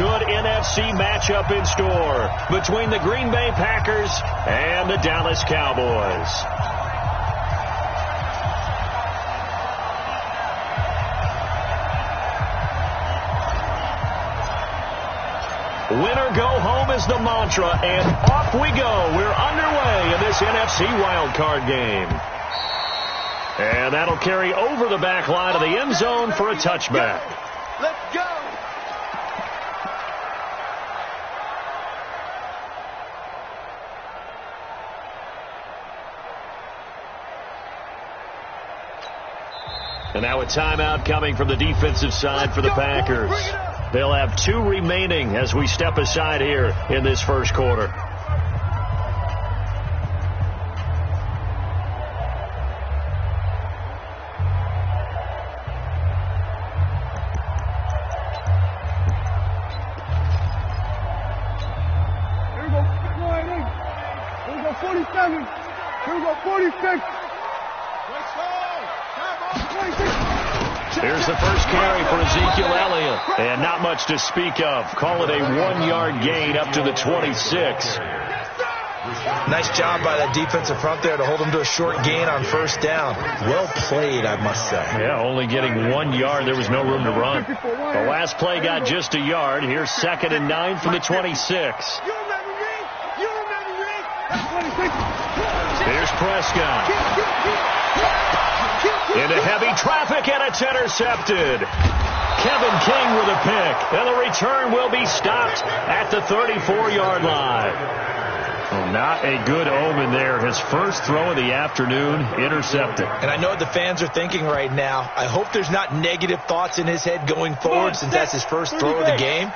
good NFC matchup in store between the Green Bay Packers and the Dallas Cowboys. Winner go home is the mantra, and off we go. We're underway in this NFC wildcard game. And that'll carry over the back line of the end zone for a touchback. Let's go. And now a timeout coming from the defensive side for the Packers. They'll have 2 remaining as we step aside here in this first quarter. Here we go 47. Here we go 46. Here's the first carry for Ezekiel Elliott. And not much to speak of. Call it a 1-yard gain up to the 26. Nice job by that defensive front there to hold him to a short gain on first down. Well played, I must say. Yeah, only getting 1 yard. There was no room to run. The last play got just a yard. Here's 2nd and 9 from the 26. Here's Prescott. Into heavy traffic, and it's intercepted. Kevin King with a pick, and the return will be stopped at the 34-yard line. Well, not a good omen there. His first throw of the afternoon intercepted. And I know what the fans are thinking right now. I hope there's not negative thoughts in his head going forward since that's his first throw of the game.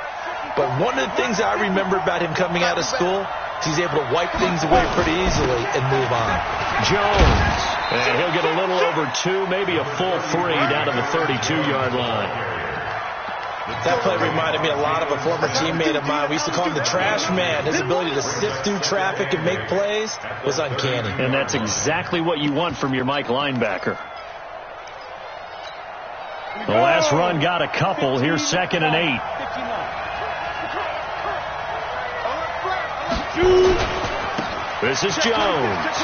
But one of the things I remember about him coming out of school is he's able to wipe things away pretty easily and move on. Jones. And he'll get a little over 2, maybe a full 3 down to the 32-yard line. That play reminded me a lot of a former teammate of mine. We used to call him the trash man. His ability to sift through traffic and make plays was uncanny. And that's exactly what you want from your Mike linebacker. The last run got a couple. Here's 2nd and 8. This is Jones.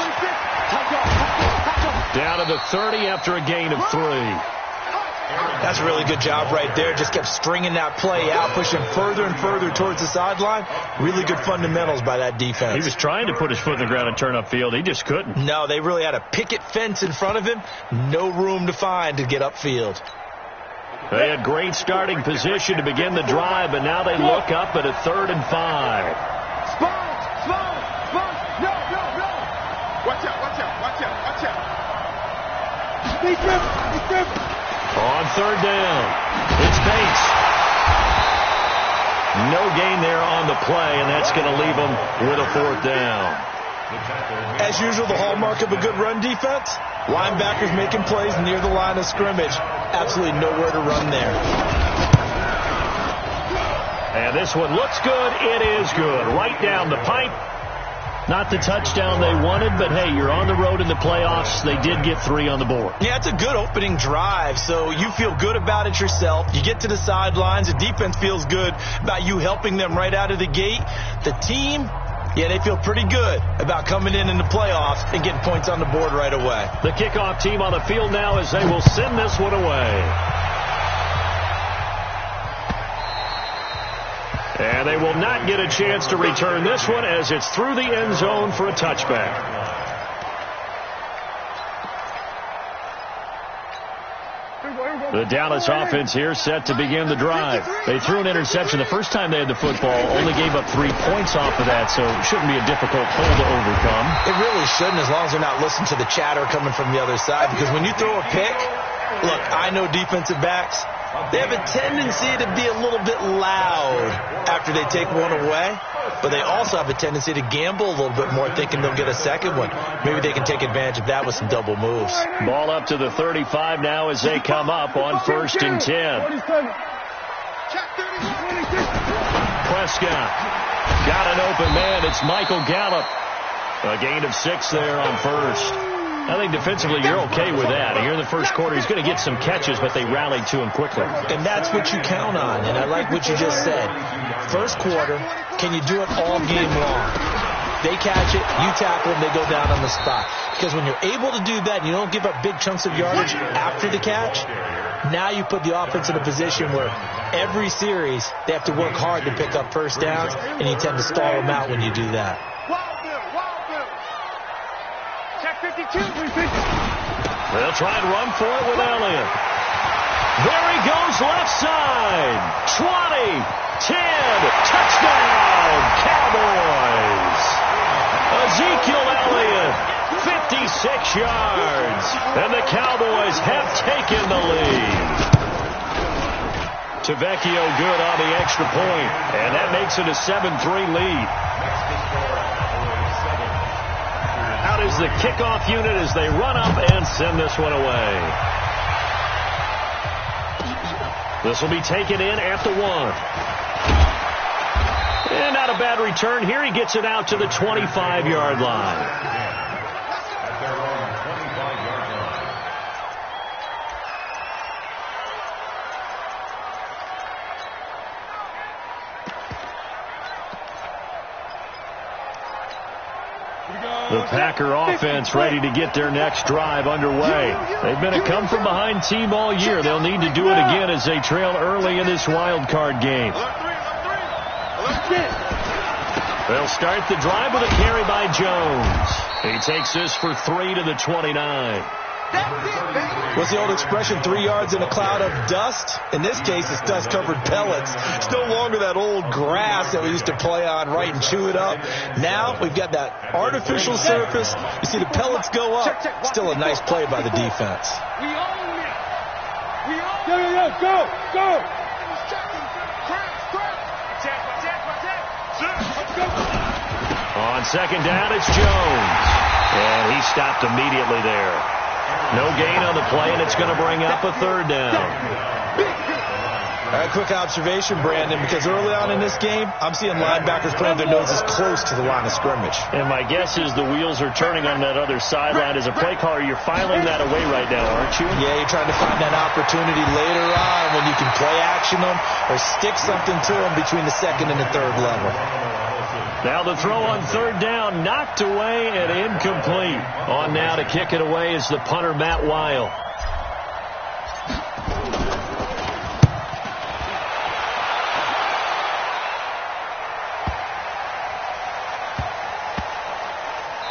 Down to the 30 after a gain of 3. That's a really good job right there. Just kept stringing that play out, pushing further and further towards the sideline. Really good fundamentals by that defense. He was trying to put his foot in the ground and turn upfield. He just couldn't. No, they really had a picket fence in front of him. No room to find to get upfield. They had great starting position to begin the drive, but now they look up at a 3rd and 5. Watch out. On 3rd down, it's Bates. No gain there on the play, and that's going to leave them with a 4th down. As usual, the hallmark of a good run defense, linebackers making plays near the line of scrimmage. Absolutely nowhere to run there. And this one looks good. It is good. Right down the pipe. Not the touchdown they wanted, but hey, you're on the road in the playoffs. They did get 3 on the board. Yeah, it's a good opening drive, so you feel good about it yourself. You get to the sidelines. The defense feels good about you helping them right out of the gate. The team, yeah, they feel pretty good about coming in the playoffs and getting points on the board right away. The kickoff team on the field now as they will send this one away. And they will not get a chance to return this one as it's through the end zone for a touchback. The Dallas offense here set to begin the drive. They threw an interception the first time they had the football, only gave up 3 points off of that, so it shouldn't be a difficult hole to overcome. It really shouldn't, as long as they're not listening to the chatter coming from the other side, because when you throw a pick, look, I know defensive backs, they have a tendency to be a little bit loud after they take one away, but they also have a tendency to gamble a little bit more, thinking they'll get a second one. Maybe they can take advantage of that with some double moves. Ball up to the 35 now as they come up on 1st and 10. Prescott got an open man. It's Michael Gallup. A gain of 6 there on 1st. I think defensively you're okay with that. Here in the first quarter, he's going to get some catches, but they rallied to him quickly. And that's what you count on, and I like what you just said. First quarter, can you do it all game long? They catch it, you tackle them, they go down on the spot. Because when you're able to do that and you don't give up big chunks of yardage after the catch, now you put the offense in a position where every series they have to work hard to pick up first downs, and you tend to stall them out when you do that. Check 52. They'll try and run for it with Elliott. There he goes left side. 20, 10, touchdown, Cowboys. Ezekiel Elliott, 56 yards, and the Cowboys have taken the lead. Tavecchio good on the extra point, and that makes it a 7-3 lead. Out is the kickoff unit as they run up and send this one away. This will be taken in at the 1. And not a bad return here. He gets it out to the 25-yard line. The Packer offense ready to get their next drive underway. They've been a come-from-behind team all year. They'll need to do it again as they trail early in this wild card game. They'll start the drive with a carry by Jones. He takes this for 3 to the 29. What's the old expression, 3 yards in a cloud of dust? In this case, it's dust-covered pellets. It's no longer that old grass that we used to play on, right, and chew it up. Now we've got that artificial surface. You see the pellets go up. Still a nice play by the defense. Go. On second down, it's Jones. And he stopped immediately there. No gain on the play, and it's going to bring up a third down. All right, quick observation, Brandon, because early on in this game, I'm seeing linebackers putting their noses close to the line of scrimmage. And my guess is the wheels are turning on that other sideline. As a play caller, you're filing that away right now, aren't you? Yeah, you're trying to find that opportunity later on when you can play action them or stick something to them between the second and the third level. Now the throw on third down, knocked away and incomplete. On now to kick it away is the punter, Matt Weil.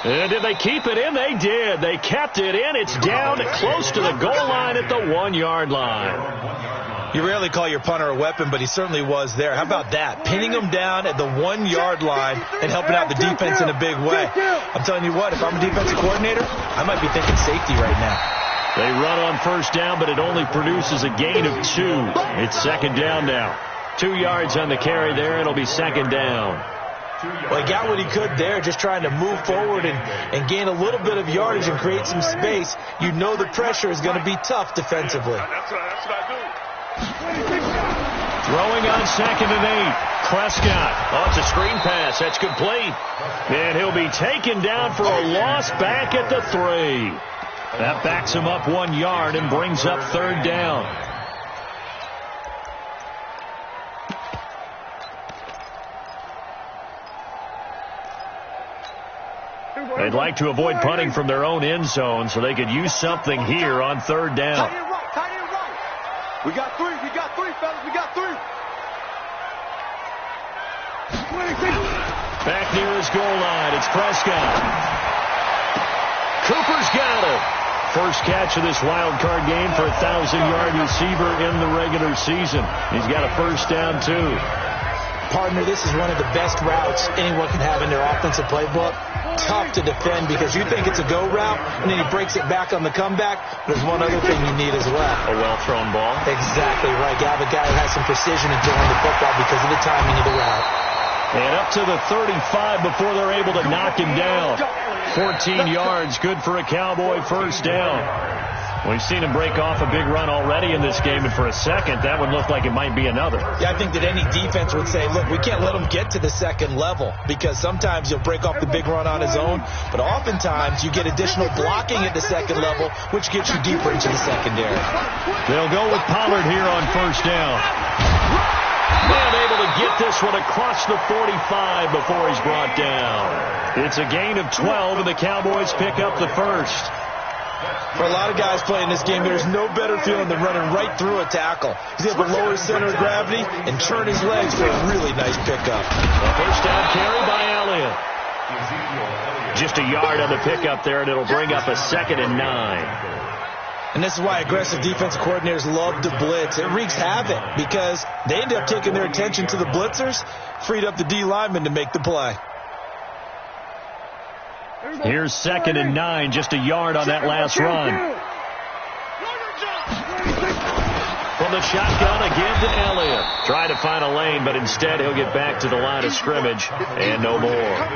And did they keep it in? They did. They kept it in. It's down close to the goal line at the 1-yard line. You rarely call your punter a weapon, but he certainly was there. How about that? Pinning him down at the 1-yard line and helping out the defense in a big way. I'm telling you what, if I'm a defensive coordinator, I might be thinking safety right now. They run on first down, but it only produces a gain of 2. It's second down now. 2 yards on the carry there. It'll be second down. Well, he got what he could there, just trying to move forward and gain a little bit of yardage and create some space. You know the pressure is going to be tough defensively. That's what I do. Throwing on second and 8. Prescott. Oh, it's a screen pass. That's complete. And he'll be taken down for a loss back at the 3. That backs him up 1 yard and brings up third down. They'd like to avoid punting from their own end zone so they could use something here on third down. Tight end right. We got 3, fellas. We got 3. Back near his goal line, it's Prescott. Cooper's got it. First catch of this wild card game for a 1,000-yard receiver in the regular season. He's got a first down, too. Partner, this is one of the best routes anyone can have in their offensive playbook. Tough to defend because you think it's a go route, and then he breaks it back on the comeback. There's one other thing you need as well. A well-thrown ball. Exactly right. You have a guy who has some precision in throwing the football because of the timing of the route. And up to the 35 before they're able to knock him down. 14 yards, good for a Cowboy first down. We've seen him break off a big run already in this game, and for a second, that would look like it might be another. Yeah, I think that any defense would say, look, we can't let him get to the second level, because sometimes he'll break off the big run on his own, but oftentimes you get additional blocking at the second level, which gets you deeper into the secondary. They'll go with Pollard here on first down. And able to get this one across the 45 before he's brought down. It's a gain of 12, and the Cowboys pick up the first. For a lot of guys playing this game, there's no better feeling than running right through a tackle. He's able to lower his center of gravity and turn his legs for a really nice pickup. A first down carry by Elliott. Just a yard on the pickup there, and it'll bring up a 2nd and 9. And this is why aggressive defensive coordinators love to blitz. It wreaks havoc because they end up taking their attention to the blitzers, freed up the D lineman to make the play. Here's 2nd and 9, just a yard on that last run. From the shotgun again to Elliott. Try to find a lane, but instead he'll get back to the line of scrimmage and no more.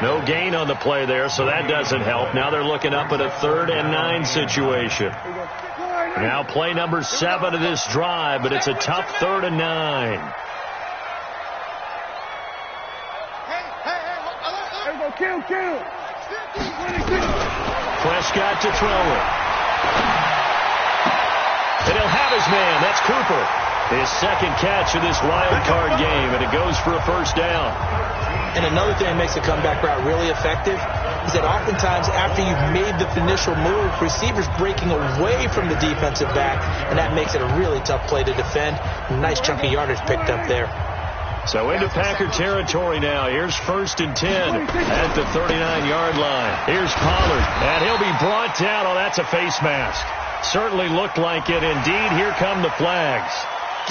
No gain on the play there, so that doesn't help. Now they're looking up at a 3rd and 9 situation. Now play number 7 of this drive, but it's a tough 3rd and 9. Kill. Prescott to throw it. And he'll have his man. That's Cooper. His 2nd catch of this wild card game, and it goes for a first down. And another thing that makes the comeback route really effective is that oftentimes after you've made the initial move, receivers breaking away from the defensive back, and that makes it a really tough play to defend. Nice chunk of yardage picked up there. So into Packer territory now. Here's 1st and 10 at the 39-yard line. Here's Pollard, and he'll be brought down. Oh, that's a face mask. Certainly looked like it. Indeed, here come the flags.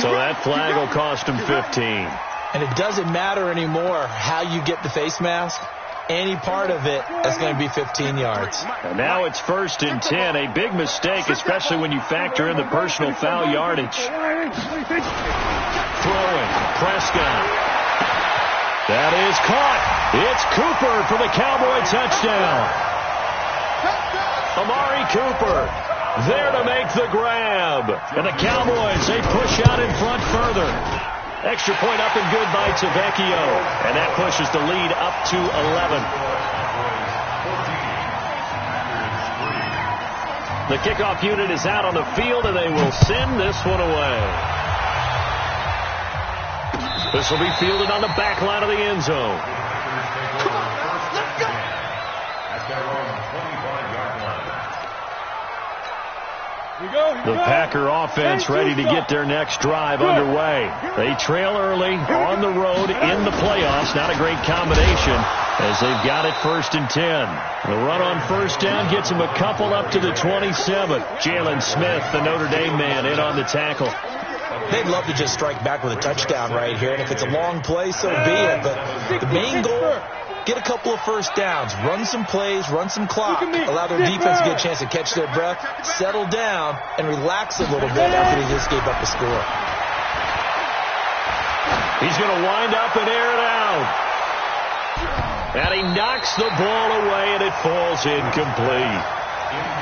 So that flag will cost him 15. And it doesn't matter anymore how you get the face mask. Any part of it, that's going to be 15 yards. And now it's 1st and 10. A big mistake, especially when you factor in the personal foul yardage. Throwing, Prescott. That is caught. It's Cooper for the Cowboy touchdown. Amari Cooper there to make the grab. And the Cowboys, they push out in front further. Extra point up and good by Tavecchio. And that pushes the lead up to 11. The kickoff unit is out on the field, and they will send this one away. This will be fielded on the back line of the end zone. The Packer offense ready to get their next drive underway. They trail early on the road in the playoffs. Not a great combination as they've got it 1st and 10. The run on first down gets them a couple up to the 27. Jalen Smith, the Notre Dame man, in on the tackle. They'd love to just strike back with a touchdown right here, and if it's a long play, so be it. But the main goal, get a couple of first downs, run some plays, run some clock, allow their defense to get a chance to catch their breath, settle down, and relax a little bit after they just gave up a score. He's going to wind up and air it out. And he knocks the ball away, and it falls incomplete.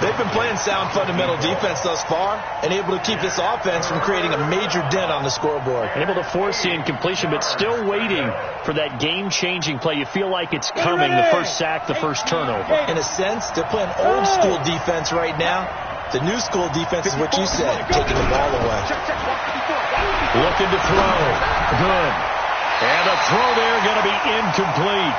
They've been playing sound fundamental defense thus far and able to keep this offense from creating a major dent on the scoreboard. Able to force the incompletion, but still waiting for that game-changing play. You feel like it's coming, the first sack, the first turnover. In a sense, they're playing old-school defense right now. The new school defense is what you said, taking the ball away. Looking to throw. Good. And a throw there going to be incomplete.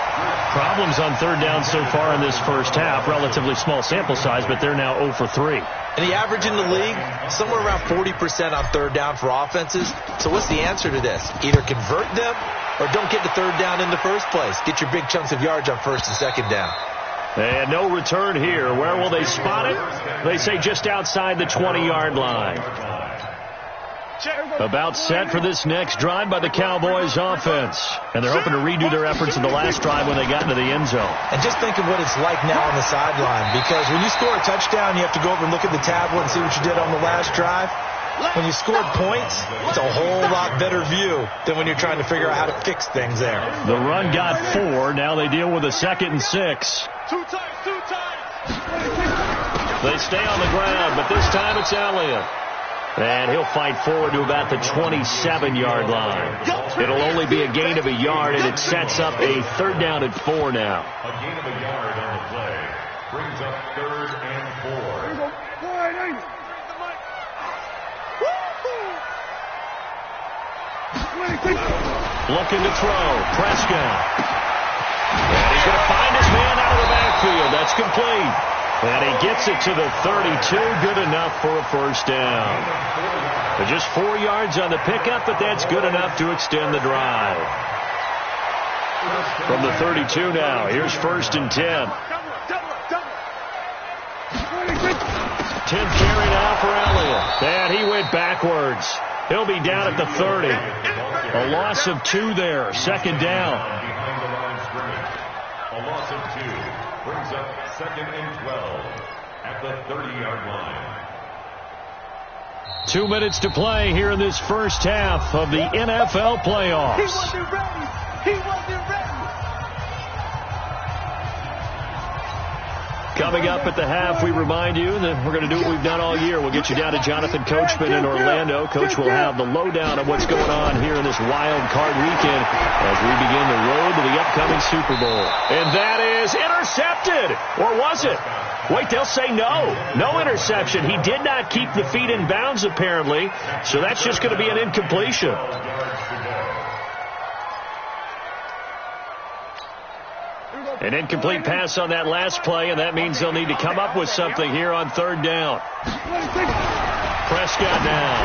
Problems on 3rd down so far in this first half. Relatively small sample size, but they're now 0 for 3. And the average in the league, somewhere around 40% on 3rd down for offenses. So what's the answer to this? Either convert them or don't get the 3rd down in the first place. Get your big chunks of yards on 1st and 2nd down. And no return here. Where will they spot it? They say just outside the 20-yard line. About set for this next drive by the Cowboys offense. And they're hoping to redo their efforts in the last drive when they got into the end zone. And just think of what it's like now on the sideline, because when you score a touchdown, you have to go over and look at the tablet and see what you did on the last drive. When you scored points, it's a whole lot better view than when you're trying to figure out how to fix things there. The run got 4. Now they deal with a 2nd and 6. Two times. They stay on the ground, but this time it's Elliott. And he'll fight forward to about the 27-yard line. It'll only be a gain of a yard, and it sets up a 3rd down and 4 now. A gain of a yard on the play brings up 3rd and 4. Looking to throw. Prescott. And he's going to find his man out of the backfield. That's complete. And he gets it to the 32. Good enough for a 1st down. But just 4 yards on the pickup, but that's good enough to extend the drive. From the 32 now, here's 1st and 10. 10th carry now for Elliott. And he went backwards. He'll be down at the 30. A loss of 2 there. 2nd down. A loss of 2 brings up 2nd and 12 at the 30-yard line. 2 minutes to play here in this first half of the NFL playoffs. He wasn't ready. He wasn't ready. Coming up at the half, we remind you that we're going to do what we've done all year. We'll get you down to Jonathan Coachman in Orlando. Coach will have the lowdown of what's going on here in this wild card weekend as we begin the road to the upcoming Super Bowl. And that is intercepted. Or was it? Wait, they'll say no. No interception. He did not keep the feet in bounds, apparently. So that's just going to be an incompletion. An incomplete pass on that last play, and that means they'll need to come up with something here on 3rd down. Prescott now.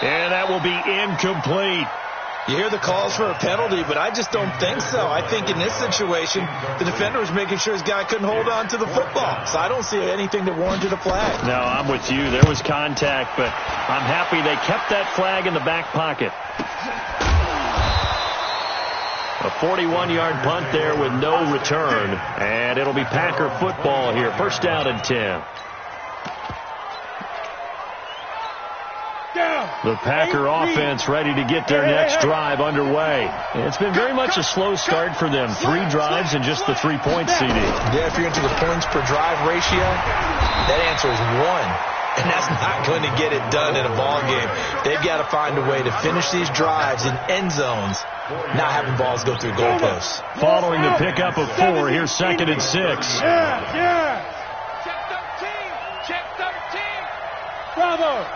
And that will be incomplete. You hear the calls for a penalty, but I just don't think so. I think in this situation, the defender was making sure his guy couldn't hold on to the football. So I don't see anything that warranted a flag. No, I'm with you. There was contact, but I'm happy they kept that flag in the back pocket. A 41-yard punt there with no return. And it'll be Packer football here. 1st down and 10. The Packer offense ready to get their next drive underway. It's been very much a slow start for them. 3 drives and just the 3-point CD. Yeah, if you're into the points per drive ratio, that answer is 1. And that's not going to get it done in a ball game. They've got to find a way to finish these drives in end zones, not having balls go through goalposts. Following the pickup of 4, here's 2nd and 6. Yeah. Check 13. Check 13. Bravo.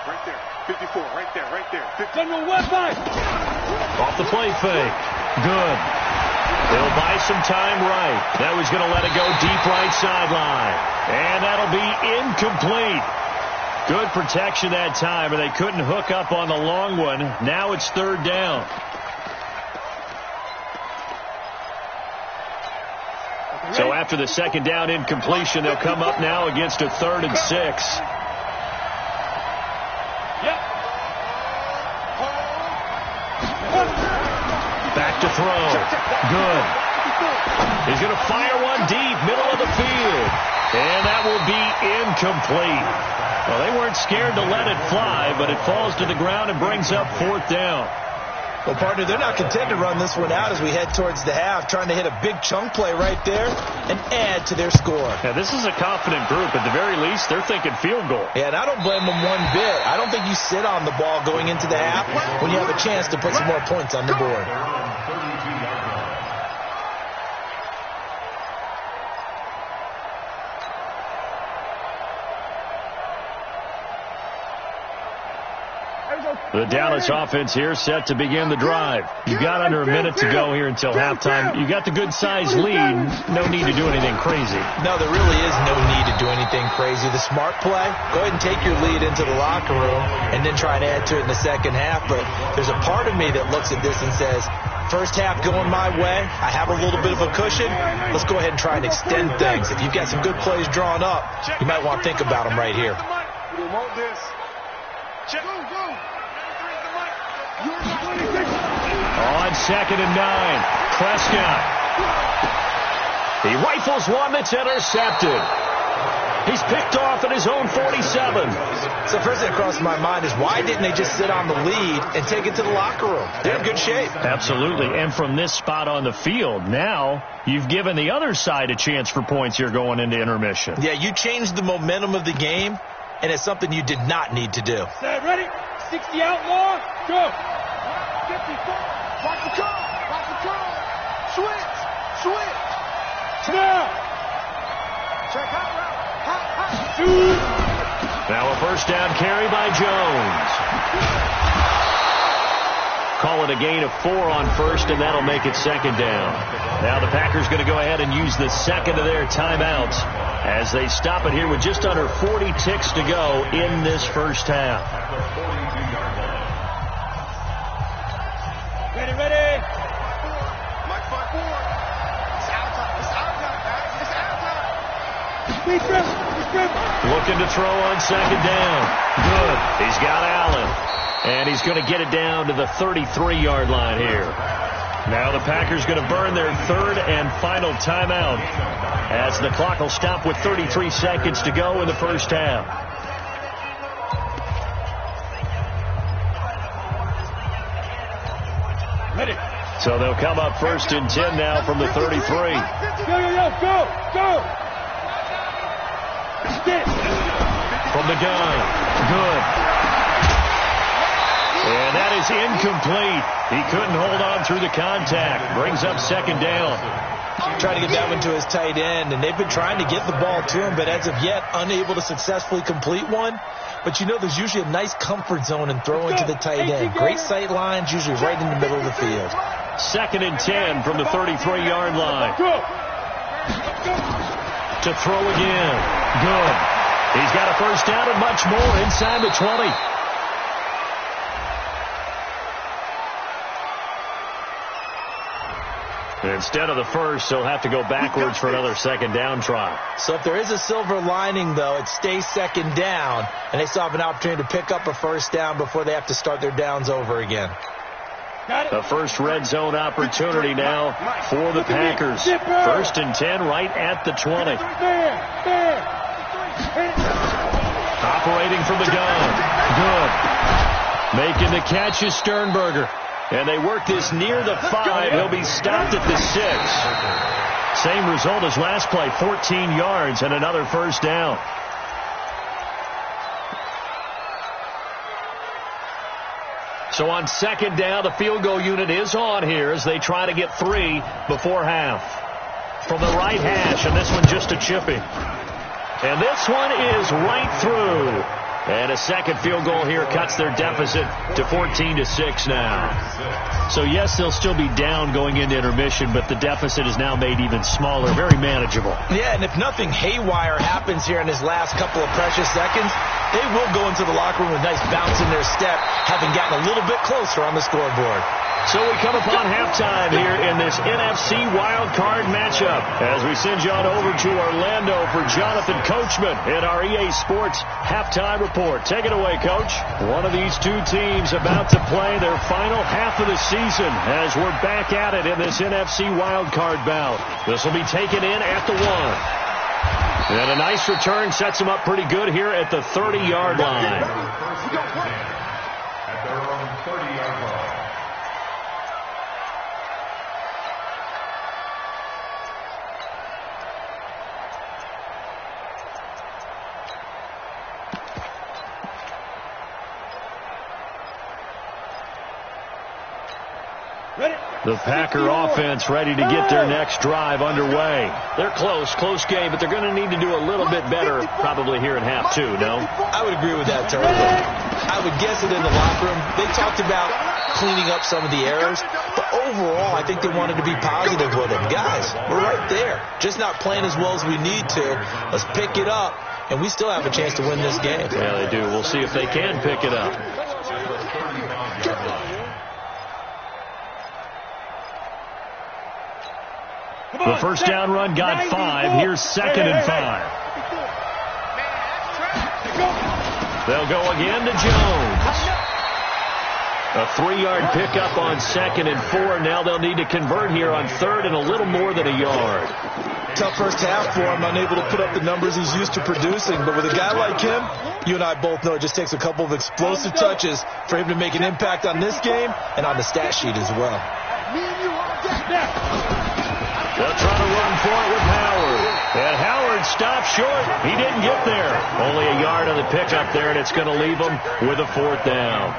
Right there. 54. Right there. Right there. 50. Off the play fake. Good. They'll buy some time right. That was going to let it go deep right sideline. And that'll be incomplete. Good protection that time, and they couldn't hook up on the long one. Now it's 3rd down. So after the 2nd down incompletion, they'll come up now against a 3rd and 6. Back to throw. Good. He's going to fire one deep, middle of the field. And that will be incomplete. Well, they weren't scared to let it fly, but it falls to the ground and brings up 4th down. Well, partner, they're not content to run this one out as we head towards the half, trying to hit a big chunk play right there and add to their score. Yeah, this is a confident group. At the very least, they're thinking field goal. Yeah, and I don't blame them one bit. I don't think you sit on the ball going into the half when you have a chance to put some more points on the board. The Dallas offense here set to begin the drive. You've got under a minute to go here until halftime. You got the good-sized lead. No need to do anything crazy. No, there really is no need to do anything crazy. The smart play, go ahead and take your lead into the locker room and then try and add to it in the second half. But there's a part of me that looks at this and says, first half going my way, I have a little bit of a cushion. Let's go ahead and try and extend things. If you've got some good plays drawn up, you might want to think about them right here. On 2nd and 9, Prescott. He rifles one that's intercepted. He's picked off at his own 47. So first thing that crossed my mind is why didn't they just sit on the lead and take it to the locker room? They're in good shape. Absolutely. And from this spot on the field, now you've given the other side a chance for points here going into intermission. Yeah, you changed the momentum of the game, and it's something you did not need to do. Set, ready? 60 outlaw, go. 54. Watch the curl. Watch the curl. Switch. Now. Check hot route. Hot. Shoot. Now a first down carry by Jones. Call it a gain of 4 on first, and that'll make it second down. Now the Packers going to go ahead and use the second of their timeouts as they stop it here with just under 40 ticks to go in this first half. Ready. Mike 5-4. It's out time. It's out time. Looking to throw on second down. Good. He's got Allen. And he's going to get it down to the 33-yard line here. Now the Packers going to burn their third and final timeout as the clock will stop with 33 seconds to go in the first half. So they'll come up first and 10 now from the 33. Go. From the gun. Good. And that is incomplete. He couldn't hold on through the contact. Brings up second down. Trying to get that one to his tight end, and they've been trying to get the ball to him, but as of yet, unable to successfully complete one. But you know there's usually a nice comfort zone in throwing to the tight end. Great sight lines, usually right in the middle of the field. Second and 10 from the 33-yard line. To throw again. Good. He's got a first down and much more inside the 20. Instead of the first, he'll have to go backwards for another second down try. So if there is a silver lining, though, it stays second down, and they still have an opportunity to pick up a first down before they have to start their downs over again. The first red zone opportunity now for the Packers. First and 10 right at the 20. Operating from the gun. Good. Making the catch is Sternberger. And they work this near the 5. He'll be stopped at the 6. Same result as last play, 14 yards and another first down. So on second down, the field goal unit is on here as they try to get 3 before half. From the right hash, and this one just a chipping. And this one is right through. And a second field goal here cuts their deficit to 14-6 now. So, yes, they'll still be down going into intermission, but the deficit is now made even smaller, very manageable. Yeah, and if nothing haywire happens here in his last couple of precious seconds, they will go into the locker room with a nice bounce in their step, having gotten a little bit closer on the scoreboard. So we come upon halftime here in this NFC Wild Card matchup as we send you on over to Orlando for Jonathan Coachman in our EA Sports Halftime Report. Take it away, Coach. One of these two teams about to play their final half of the season as we're back at it in this NFC Wild Card bout. This will be taken in at the 1. And a nice return sets them up pretty good here at the 30-yard line. At their own 30-yard line. The Packer offense ready to get their next drive underway. They're close game, but they're going to need to do a little bit better probably here in half 2, no? I would agree with that, Terry. I would guess it in the locker room. They talked about cleaning up some of the errors, but overall, I think they wanted to be positive with it. Guys, we're right there. Just not playing as well as we need to. Let's pick it up, and we still have a chance to win this game. Yeah, they do. We'll see if they can pick it up. The first down run got 5. Here's second and 5. They'll go again to Jones. A 3-yard pickup on 2nd and 4. Now they'll need to convert here on 3rd and a little more than a yard. Tough first half for him, unable to put up the numbers he's used to producing. But with a guy like him, you and I both know it just takes a couple of explosive touches for him to make an impact on this game and on the stat sheet as well. They'll try to run for it with Howard. And Howard stopped short. He didn't get there. Only a yard on the pickup there, and it's going to leave him with a 4th down.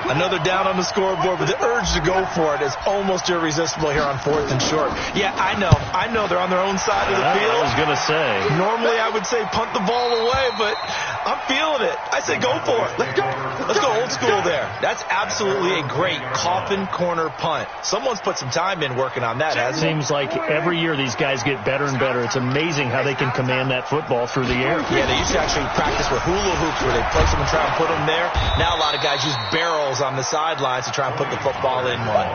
Another down on the scoreboard, but the urge to go for it is almost irresistible here on 4th and short. Yeah, I know they're on their own side of the field. I was going to say. Normally I would say punt the ball away, but I'm feeling it. I say go for it. Let's go old school there. That's absolutely a great coffin corner punt. Someone's put some time in working on that, hasn't it? Seems like every year these guys get better and better. It's amazing how they can command that football through the air. Yeah, they used to actually practice with hula hoops where they place them and try and put them there. Now a lot of guys use barrels on the sidelines to try and put the football in one.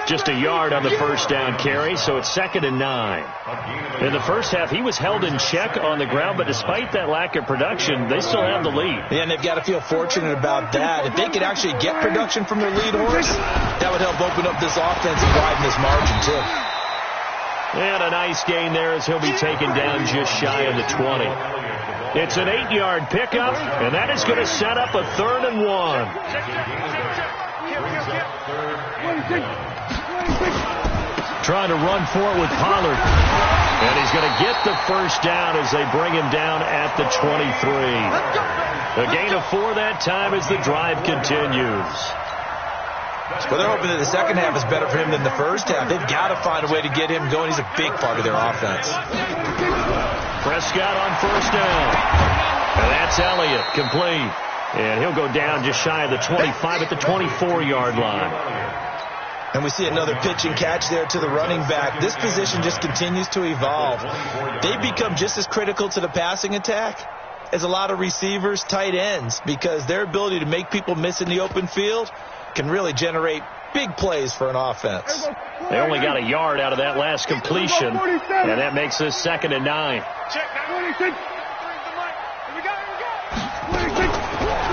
Just a yard on the first down carry, so it's 2nd and 9. In the first half, he was held in check on the ground, but despite that lack of production, they still have the lead. Yeah, and they've got to feel fortunate about that. If they could actually get production from their lead horse, that would help open up this offense and widen this margin, too. And a nice gain there as he'll be taken down just shy of the 20. It's an 8-yard pickup, and that is going to set up a 3rd and 1. Trying to run for it with Pollard. And he's going to get the first down as they bring him down at the 23. A gain of 4 that time as the drive continues. Well, they're hoping that the second half is better for him than the first half. They've got to find a way to get him going. He's a big part of their offense. Prescott on first down. And that's Elliott, complete. And he'll go down just shy of the 25 at the 24-yard line. And we see another pitch and catch there to the running back. This position just continues to evolve. They become just as critical to the passing attack as a lot of receivers, tight ends, because their ability to make people miss in the open field can really generate big plays for an offense. They only got a yard out of that last completion, and that makes this 2nd and 9.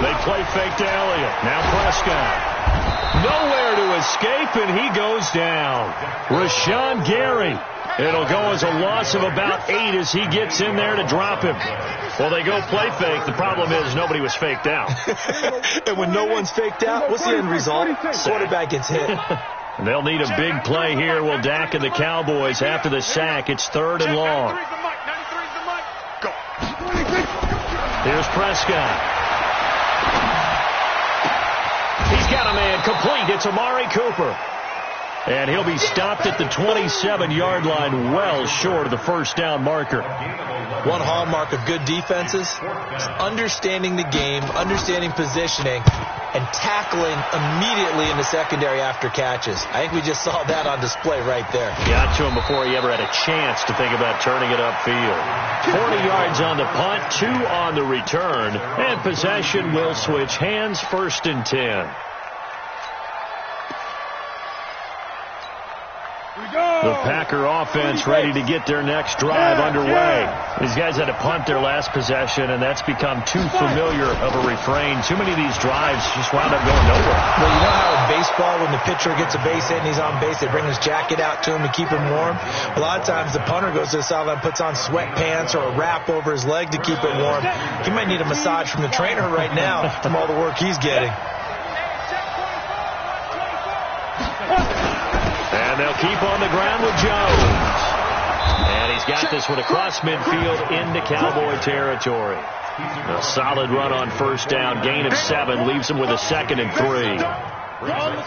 They play fake to Elliott. Now Prescott. Nowhere to escape, and he goes down. Rashawn Gary. It'll go as a loss of about 8 as he gets in there to drop him. Well, they go play fake. The problem is nobody was faked out. And when no one's faked out, what's the end result? Quarterback gets hit. They'll need a big play here. Will Dak and the Cowboys after the sack. It's 3rd and long. Here's Prescott. He's got a man complete. It's Amari Cooper. And he'll be stopped at the 27-yard line, well short of the first down marker. One hallmark of good defenses is understanding the game, understanding positioning, and tackling immediately in the secondary after catches. I think we just saw that on display right there. Got to him before he ever had a chance to think about turning it upfield. 40 yards on the punt, 2 on the return, and possession will switch hands, 1st and 10. The Packer offense ready to get their next drive underway. These guys had to punt their last possession, and that's become too familiar of a refrain. Too many of these drives just wound up going nowhere. Well, you know how in baseball, when the pitcher gets a base hit and he's on base, they bring his jacket out to him to keep him warm? A lot of times the punter goes to the sideline, puts on sweatpants or a wrap over his leg to keep it warm. He might need a massage from the trainer right now from all the work he's getting. And they'll keep on the ground with Jones. And he's got this one across midfield into Cowboy territory. A solid run on first down. Gain of 7 leaves him with a 2nd and 3.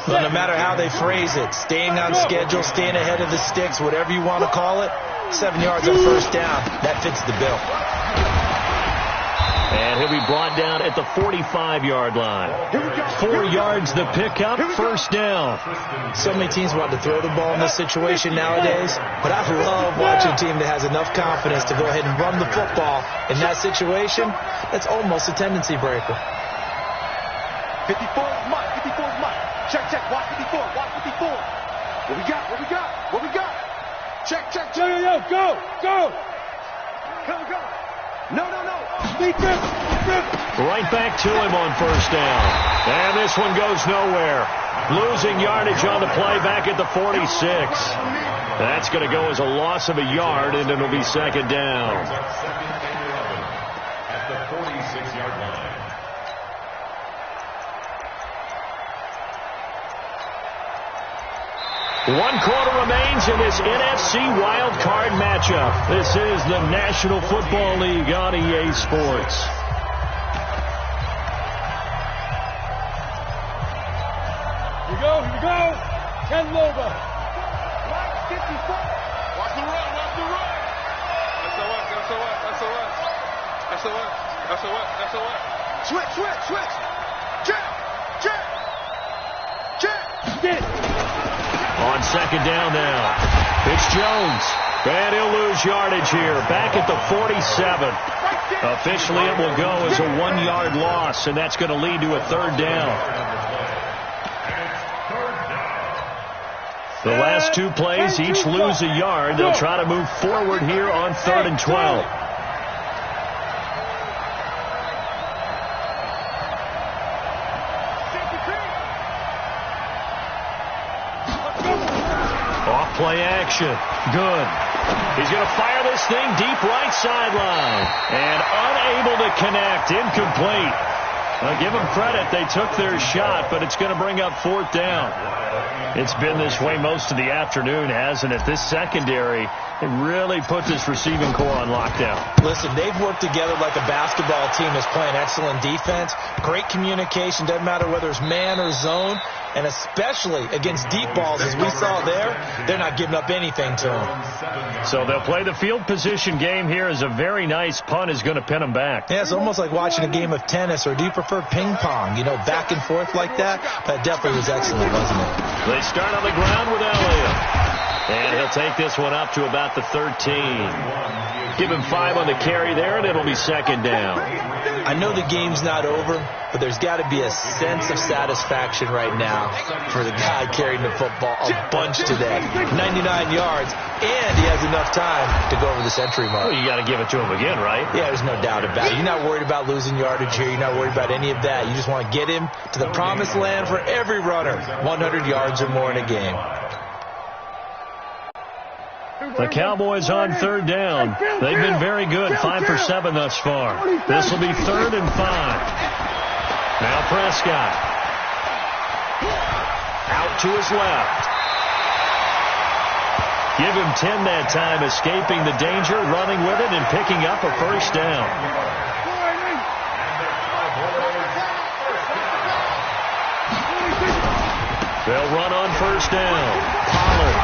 Well, no matter how they phrase it, staying on schedule, staying ahead of the sticks, whatever you want to call it, 7 yards on first down, that fits the bill. And he'll be brought down at the 45-yard line. 4 yards the pickup, first down. So many teams want to throw the ball in this situation nowadays, but I love watching a team that has enough confidence to go ahead and run the football in that situation. That's almost a tendency breaker. 54 is Mike, 54 is Mike. Check, watch 54, watch 54. What we got? Check. Yo, go. Come. No. Defense. Right back to him on first down. And this one goes nowhere. Losing yardage on the play back at the 46. That's going to go as a loss of a yard, and it'll be second down. At the 46-yard line. One quarter remains in this NFC Wild Card matchup. This is the National Football League on EA Sports. Here we go. 10 over. 54. Watch the run. That's a what? Switch. Check. Get it. On second down now, it's Jones. And he'll lose yardage here, back at the 47. Officially, it will go as a 1-yard loss, and that's going to lead to a third down. The last two plays each lose a yard. They'll try to move forward here on 3rd and 12. Play action. Good. He's going to fire this thing deep right sideline. And unable to connect. Incomplete. Give them credit. They took their shot, but it's going to bring up 4th down. It's been this way most of the afternoon, hasn't it? This secondary, it really put this receiving core on lockdown. Listen, they've worked together like a basketball team that's playing excellent defense. Great communication. Doesn't matter whether it's man or zone. And especially against deep balls, as we saw there, they're not giving up anything to them. So they'll play the field position game here as a very nice punt is going to pin them back. Yeah, it's almost like watching a game of tennis, or do you prefer ping pong? You know, back and forth like that? That definitely was excellent, wasn't it? They start on the ground with Elliott. And he'll take this one up to about the 13. Give him 5 on the carry there, and it'll be second down. I know the game's not over, but there's got to be a sense of satisfaction right now for the guy carrying the football a bunch today. 99 yards, and he has enough time to go over the century mark. Well, you got to give it to him again, right? Yeah, there's no doubt about it. You're not worried about losing yardage here. You're not worried about any of that. You just want to get him to the promised land for every runner. 100 yards or more in a game. The Cowboys on 3rd down. They've been very good, 5 for 7 thus far. This will be 3rd and 5. Now Prescott. Out to his left. Give him 10 that time, escaping the danger, running with it, and picking up a first down. They'll run on first down. Pollard.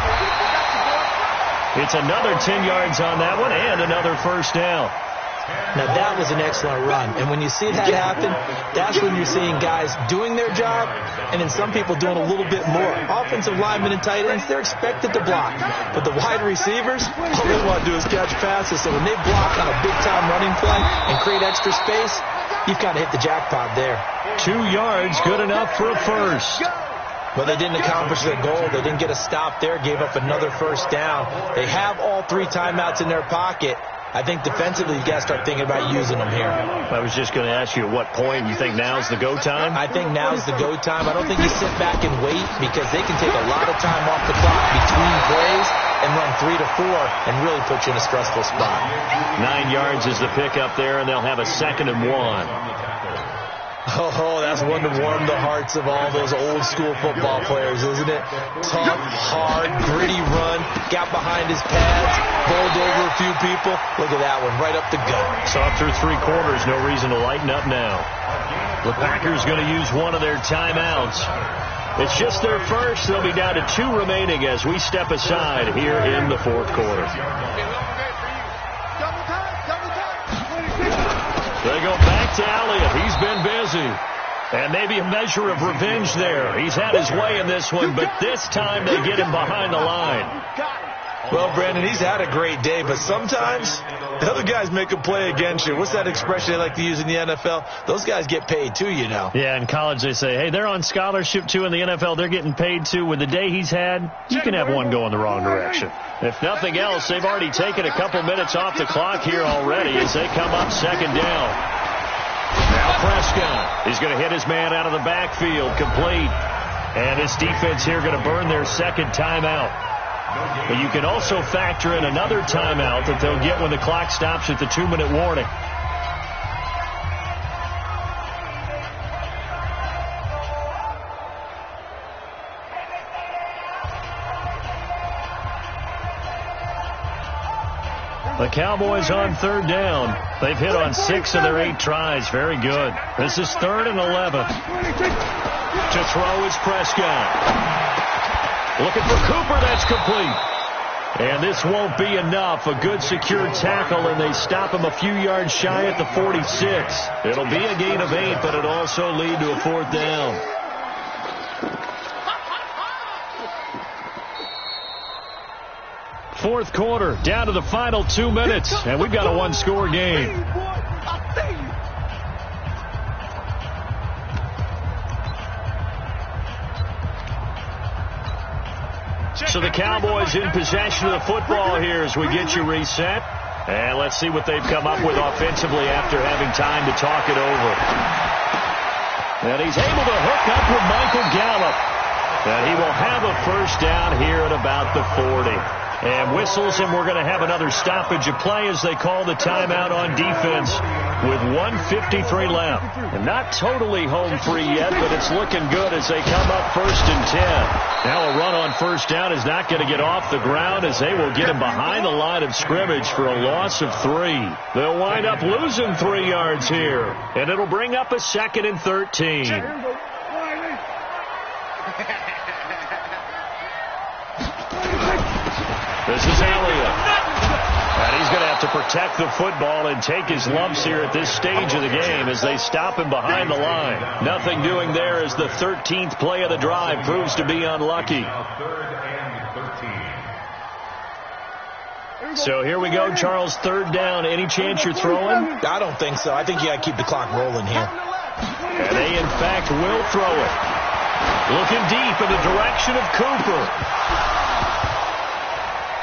It's another 10 yards on that one and another first down. Now, that was an excellent run. And when you see that happen, that's when you're seeing guys doing their job and then some people doing a little bit more. Offensive linemen and tight ends, they're expected to block. But the wide receivers, all they want to do is catch passes. So when they block on a big-time running play and create extra space, you've got to hit the jackpot there. 2 yards, good enough for a first. Well, they didn't accomplish their goal. They didn't get a stop there, gave up another first down. They have all 3 timeouts in their pocket. I think defensively you've got to start thinking about using them here. I was just going to ask you at what point you think now's the go time? I think now's the go time. I don't think you sit back and wait, because they can take a lot of time off the clock between plays and run 3 to 4 and really put you in a stressful spot. 9 yards is the pickup there, and they'll have a 2nd and 1. Oh, that's one to warm the hearts of all those old school football players, isn't it? Tough, hard, gritty run, got behind his pads, bowled over a few people. Look at that one, right up the gut. Saw through 3 quarters, no reason to lighten up now. The Packers going to use one of their timeouts. It's just their first. They'll be down to 2 remaining as we step aside here in the 4th quarter. They go back to Elliott. He's been busy. And maybe a measure of revenge there. He's had his way in this one, but this time they get him behind the line. Well, Brandon, he's had a great day, but sometimes the other guys make a play against you. What's that expression they like to use in the NFL? Those guys get paid too, you know. Yeah, in college they say, hey, they're on scholarship too. In the NFL, they're getting paid too. With the day he's had, you can have one go in the wrong direction. If nothing else, they've already taken a couple minutes off the clock here already as they come up second down. Now Prescott. He's going to hit his man out of the backfield, complete. And this defense here going to burn their second timeout. But you can also factor in another timeout that they'll get when the clock stops at the 2-minute warning. The Cowboys on third down. They've hit on 6 of their 8 tries. Very good. This is 3rd and 11. To throw is Prescott. Looking for Cooper. That's complete. And this won't be enough. A good secure tackle, and they stop him a few yards shy at the 46. It'll be a gain of 8, but it'll also lead to a 4th down. Fourth quarter, down to the final 2 minutes, and we've got a one-score game. So the Cowboys in possession of the football here as we get you reset. And let's see what they've come up with offensively after having time to talk it over. And he's able to hook up with Michael Gallup. And he will have a first down here at about the 40. And whistles, and we're going to have another stoppage of play as they call the timeout on defense with 1:53 left. And not totally home free yet, but it's looking good as they come up 1st and 10. Now a run on first down is not going to get off the ground as they will get him behind the line of scrimmage for a loss of 3. They'll wind up losing 3 yards here, and it'll bring up a 2nd and 13. This is Elliott. And he's going to have to protect the football and take his lumps here at this stage of the game as they stop him behind the line. Nothing doing there as the 13th play of the drive proves to be unlucky. So here we go, Charles, 3rd down. Any chance you're throwing? I don't think so. I think you got to keep the clock rolling here. And they, in fact, will throw it. Looking deep in the direction of Cooper.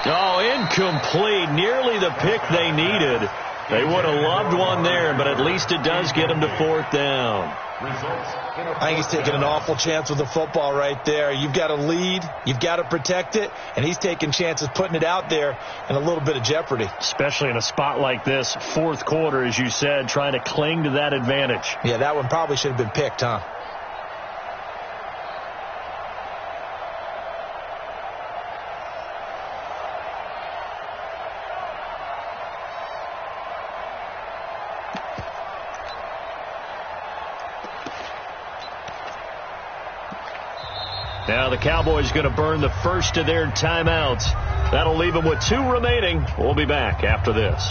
Oh, incomplete. Nearly the pick they needed. They would have loved one there, but at least it does get them to 4th down. I think he's taking an awful chance with the football right there. You've got to lead. You've got to protect it. And he's taking chances putting it out there in a little bit of jeopardy. Especially in a spot like this, 4th quarter, as you said, trying to cling to that advantage. Yeah, that one probably should have been picked, huh? Now the Cowboys going to burn the first of their timeouts. That'll leave them with 2 remaining. We'll be back after this.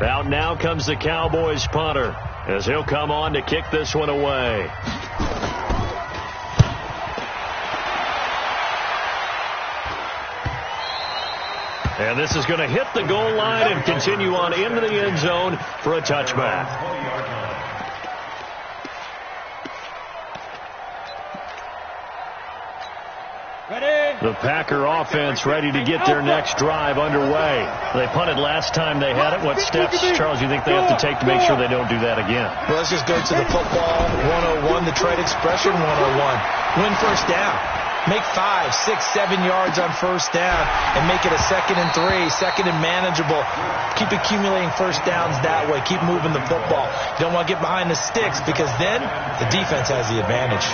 Out now comes the Cowboys punter, as he'll come on to kick this one away. And this is going to hit the goal line and continue on into the end zone for a touchback. The Packer offense ready to get their next drive underway. They punted last time they had it. What steps, Charles, you think they have to take to make sure they don't do that again? Well, let's just go to the football 101, the trade expression 101. Win first down. Make 5, 6, 7 yards on first down and make it a 2nd and 3, 2nd and manageable. Keep accumulating first downs that way. Keep moving the football. You don't want to get behind the sticks because then the defense has the advantage.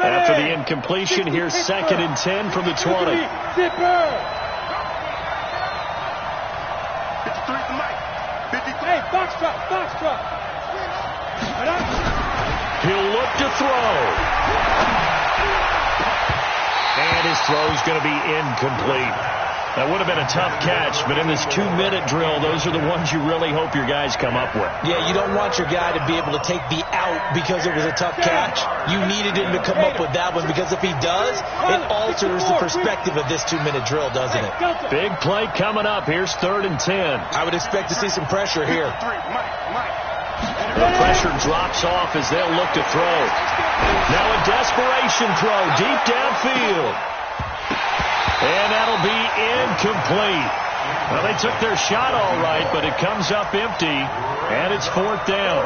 After the incompletion, here's 2nd and 10 from the 20. He'll look to throw. And his throw's going to be incomplete. That would have been a tough catch, but in this 2-minute drill, those are the ones you really hope your guys come up with. Yeah, you don't want your guy to be able to take the out because it was a tough catch. You needed him to come up with that one, because if he does, it alters the perspective of this 2-minute drill, doesn't it? Big play coming up. Here's 3rd and 10. I would expect to see some pressure here. The pressure drops off as they'll look to throw. Now a desperation throw deep downfield. And that'll be incomplete. Well, they took their shot all right, but it comes up empty, and it's 4th down.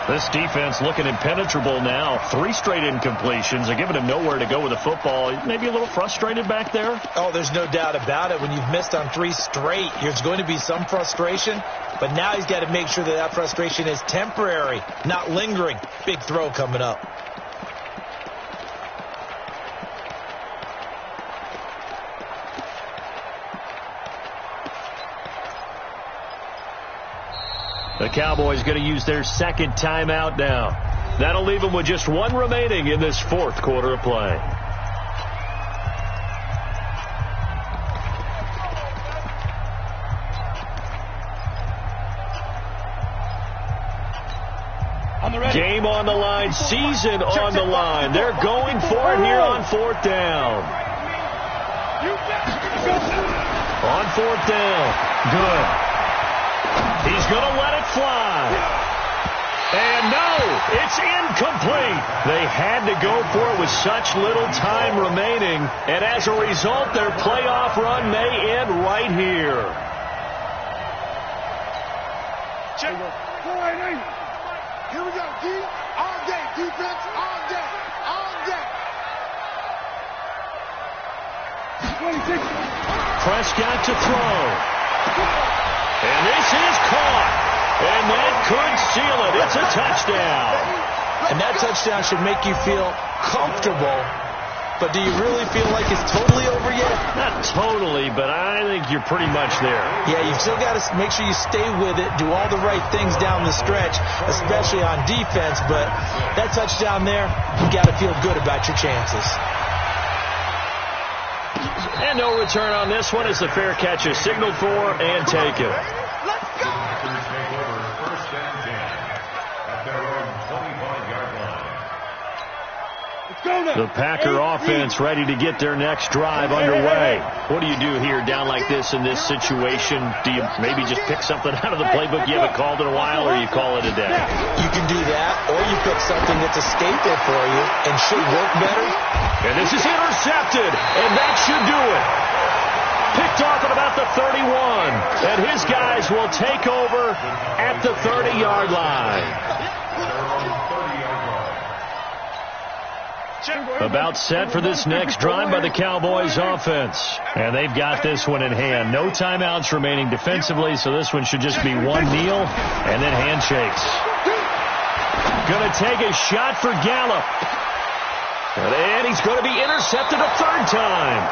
This defense looking impenetrable now. 3 straight incompletions. They're giving him nowhere to go with the football. Maybe a little frustrated back there? Oh, there's no doubt about it. When you've missed on 3 straight, there's going to be some frustration. But now he's got to make sure that that frustration is temporary, not lingering. Big throw coming up. The Cowboys going to use their 2nd timeout now. That'll leave them with just 1 remaining in this 4th quarter of play. Game on the line, season on the line. They're going for it here on 4th down. On 4th down. Good. He's going to let it fly. And no, it's incomplete. They had to go for it with such little time remaining. And as a result, their playoff run may end right here. Here we go, D. All day. Defense, all day. All day. 26. Prescott to throw. And this is caught. And that could seal it. It's a touchdown. And that touchdown should make you feel comfortable. But do you really feel like it's totally over yet? Not totally, but I think you're pretty much there. Yeah, you've still got to make sure you stay with it, do all the right things down the stretch, especially on defense. But that touchdown there, you got to feel good about your chances. And no return on this one as the fair catch is signaled for and taken. Let's go! Take over 1st and 10 at their own 25-yard line. The Packer offense ready to get their next drive underway. What do you do here down like this in this situation? Do you maybe just pick something out of the playbook you haven't called in a while, or you call it a day? You can do that, or you pick something that's a staple for you and should work better. And this is intercepted, and that should do it. Picked off at about the 31, and his guys will take over at the 30-yard line. About set for this next drive by the Cowboys offense. And they've got this one in hand. No timeouts remaining defensively, so this one should just be one kneel and then handshakes. Going to take a shot for Gallup. And he's going to be intercepted a 3rd time.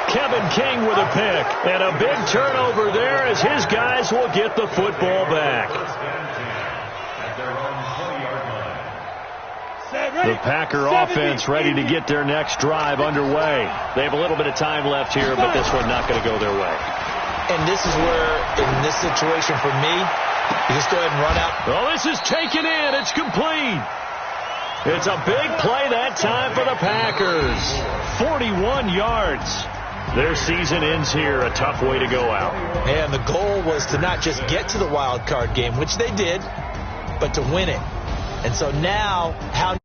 Kevin King with a pick. And a big turnover there as his guys will get the football back. The Packer offense ready to get their next drive underway. They have a little bit of time left here, but this one not going to go their way. And this is where, in this situation for me, you just go ahead and run out. Oh, this is taken in. It's complete. It's a big play that time for the Packers. 41 yards. Their season ends here. A tough way to go out. And the goal was to not just get to the wild card game, which they did, but to win it. And so now, how